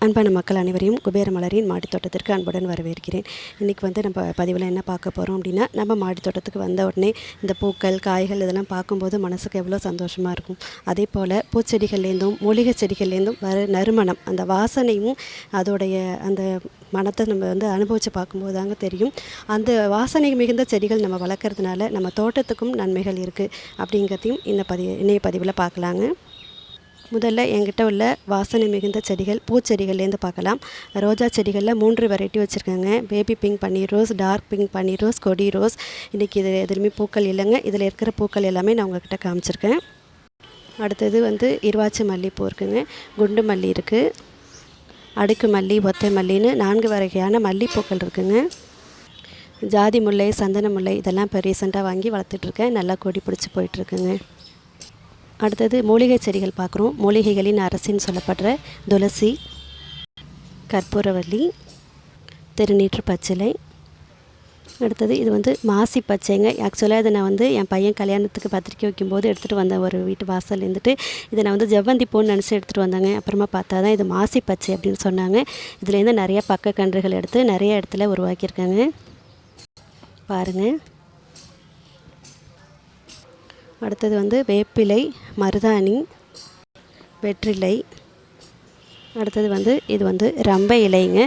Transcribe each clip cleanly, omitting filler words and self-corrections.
அன்பான மக்கள் அனைவரையும் குபேர மலரின் மாடித்தோட்டத்திற்கு அன்புடன் வரவேற்கிறேன். இன்றைக்கி நம்ம பதிவில் என்ன பார்க்க போகிறோம் அப்படின்னா, நம்ம மாடித்தோட்டத்துக்கு வந்த உடனே இந்த பூக்கள், காய்கள் இதெல்லாம் பார்க்கும்போது மனசுக்கு எவ்வளோ சந்தோஷமாக இருக்கும். அதே போல் பூச்செடிகள்லேருந்தும் மூலிகை செடிகள்லேருந்தும் வர நறுமணம், அந்த வாசனையும் அதோடைய அந்த மனத்தை நம்ம அனுபவித்து பார்க்கும்போது தாங்க தெரியும். அந்த வாசனை மிகுந்த செடிகள் நம்ம வளர்க்குறதுனால நம்ம தோட்டத்துக்கும் நன்மைகள் இருக்குது அப்படிங்கிறதையும் இணைய பதிவில் பார்க்கலாங்க. முதல்ல என்கிட்ட உள்ள வாசனை மிகுந்த செடிகள் பூச்செடிகள்லேருந்து பார்க்கலாம். ரோஜா செடிகளில் 3 வெரைட்டி வச்சுருக்கேங்க. பேபி பிங்க் பன்னீர் ரோஸ், டார்க் பிங்க் பன்னீர் ரோஸ், கொடி ரோஸ். இன்றைக்கி இது எதுலையுமே பூக்கள் இல்லைங்க. இதில் இருக்கிற பூக்கள் எல்லாமே நான் உங்கள்கிட்ட காமிச்சிருக்கேன். அடுத்தது இருவாச்சி மல்லிகைப்பூ இருக்குங்க, குண்டு மல்லி இருக்குது, அடுக்கு மல்லி, ஒத்தை மல்லின்னு 4 வகையான மல்லிப்பூக்கள் இருக்குங்க. ஜாதி முல்லை, சந்தன முல்லை இதெல்லாம் இப்போ ரீசெண்டாக வாங்கி வளர்த்துட்ருக்கேன். நல்லா கொடி பிடிச்சி போயிட்டுருக்குங்க. அடுத்தது மூலிகை செடிகள் பார்க்குறோம். மூலிகைகளின் அரசின்னு சொல்லப்படுற துளசி, கற்பூரவல்லி, திருநீற்று பச்சிலை. அடுத்தது இது மாசி பச்சைங்க. ஆக்சுவலாக இதை நான் என் பையன் கல்யாணத்துக்கு பத்திரிக்கை வைக்கும்போது எடுத்துகிட்டு வந்தேன். ஒரு வீட்டு வாசல் இருந்துட்டு இதை நான் ஜவ்வந்தி பூன்னு நினச்சி எடுத்துகிட்டு வந்தாங்க. அப்புறமா பார்த்தா தான் இது மாசி பச்சை அப்படின்னு சொன்னாங்க. இதுலேருந்து நிறைய பக்க கன்றுகள் எடுத்து நிறைய இடத்துல உருவாக்கியிருக்காங்க பாருங்கள். அடுத்தது வேப்பிலை, மருதாணி, வெற்றிலை. அடுத்தது இது ரம்பை இலைங்க.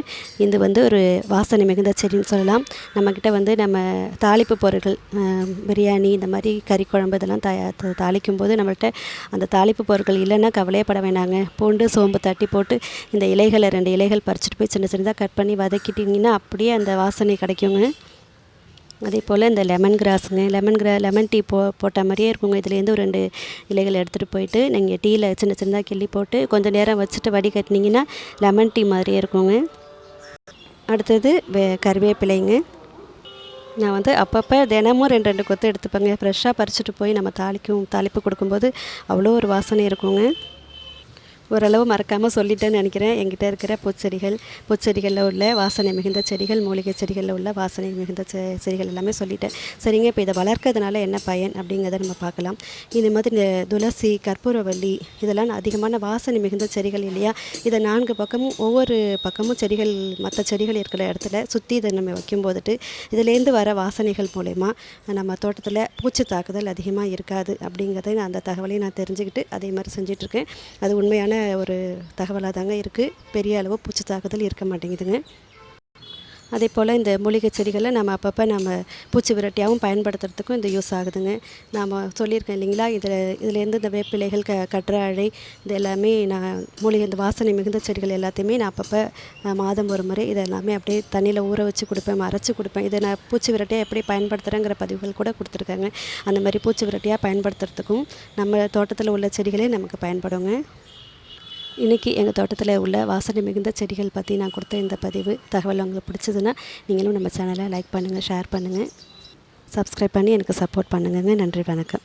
இது ஒரு வாசனை மிகுந்த செடின்னு சொல்லலாம். நம்மக்கிட்ட நம்ம தாளிப்பு பொருட்கள், பிரியாணி இந்த மாதிரி கறி குழம்பு இதெல்லாம் தாளிக்கும் போது நம்மள்கிட்ட அந்த தாளிப்பு பொருட்கள் இல்லைன்னா கவலையப்பட வேணாங்க. பூண்டு, சோம்பு தட்டி போட்டு இந்த இலைகளை 2 இலைகள் பறிச்சுட்டு போய் சின்ன சின்னதாக கட் பண்ணி வதக்கிட்டிங்கன்னா அப்படியே அந்த வாசனை கிடைக்குங்க. அதே போல் இந்த லெமன் லெமன் டீ போட்ட மாதிரியே இருக்குங்க. இதுலேருந்து ஒரு 2 இலைகள் எடுத்துகிட்டு போயிட்டு நீங்கள் டீயில் சின்ன சின்னதாக கிள்ளி போட்டு கொஞ்சம் நேரம் வச்சுட்டு வடிகட்டினீங்கன்னா லெமன் டீ மாதிரியே இருக்குங்க. அடுத்தது கருவேப்பிலைங்க. நான் அப்பப்போ தினமும் 2 கொத்து எடுத்துப்பேங்க. ஃப்ரெஷ்ஷாக பறிச்சுட்டு போய் நம்ம தாளிப்பு கொடுக்கும்போது அவ்வளோ ஒரு வாசனை இருக்குங்க. ஓரளவு மறக்காமல் சொல்லிட்டேன்னு நினைக்கிறேன். என்கிட்ட இருக்கிற பூச்செடிகளில் உள்ள வாசனை மிகுந்த செடிகள், மூலிகை செடிகளில் உள்ள வாசனை மிகுந்த செடிகள் எல்லாமே சொல்லிட்டேன். சரிங்க, இப்போ இதை வளர்க்கறதுனால என்ன பயன் அப்படிங்கிறத நம்ம பார்க்கலாம். இது மாதிரி இந்த துளசி, கற்பூரவல்லி இதெல்லாம் அதிகமான வாசனை மிகுந்த செடிகள் இல்லையா. இதை 4 பக்கமும் ஒவ்வொரு பக்கமும் செடிகள், மற்ற செடிகள் இருக்கிற இடத்துல சுற்றி இதை நம்ம வைக்கும்போதுட்டு இதுலேருந்து வர வாசனைகள் மூலயமா நம்ம தோட்டத்தில் பூச்சி தாக்குதல் அதிகமாக இருக்காது அப்படிங்கிறத அந்த தகவலையும் நான் தெரிஞ்சுக்கிட்டு அதே மாதிரி செஞ்சிட்ருக்கேன். அது உண்மையான ஒரு தகவலாக தாங்க இருக்குது. பெரிய அளவு பூச்சி தாக்குதல் இருக்க மாட்டேங்குதுங்க. அதே போல் இந்த மூலிகை செடிகளை நம்ம அப்பப்போ பூச்சி விரட்டியாகவும் பயன்படுத்துறதுக்கும் இந்த யூஸ் ஆகுதுங்க. நாம் சொல்லியிருக்கேன் இல்லைங்களா, இதுலேருந்து இந்த வேப்பிலைகள், கற்றாழை இது எல்லாமே நான் இந்த வாசனை மிகுந்த செடிகள் எல்லாத்தையுமே நான் அப்பப்போ மாதம் ஒரு முறை இதை எல்லாமே அப்படியே தண்ணியில் ஊற வச்சு கொடுப்பேன், அரைச்சி கொடுப்பேன். இதை நான் பூச்சி விரட்டியாக எப்படி பயன்படுத்துகிறேங்கிற பதிவுகள் கூட கொடுத்துருக்காங்க. அந்த மாதிரி பூச்சி விரட்டியாக பயன்படுத்துறதுக்கும் நம்ம தோட்டத்தில் உள்ள செடிகளே நமக்கு பயன்படுங்க. இன்றைக்கி எங்கள் தோட்டத்தில் உள்ள வாசனை மிகுந்த செடிகள் பற்றி நான் கொடுத்த இந்த தகவல் உங்களுக்கு பிடிச்சதுன்னா நீங்களும் நம்ம சேனலை லைக் பண்ணுங்கள், ஷேர் பண்ணுங்கள், சப்ஸ்கிரைப் பண்ணி எனக்கு சப்போர்ட் பண்ணுங்கங்க. நன்றி, வணக்கம்.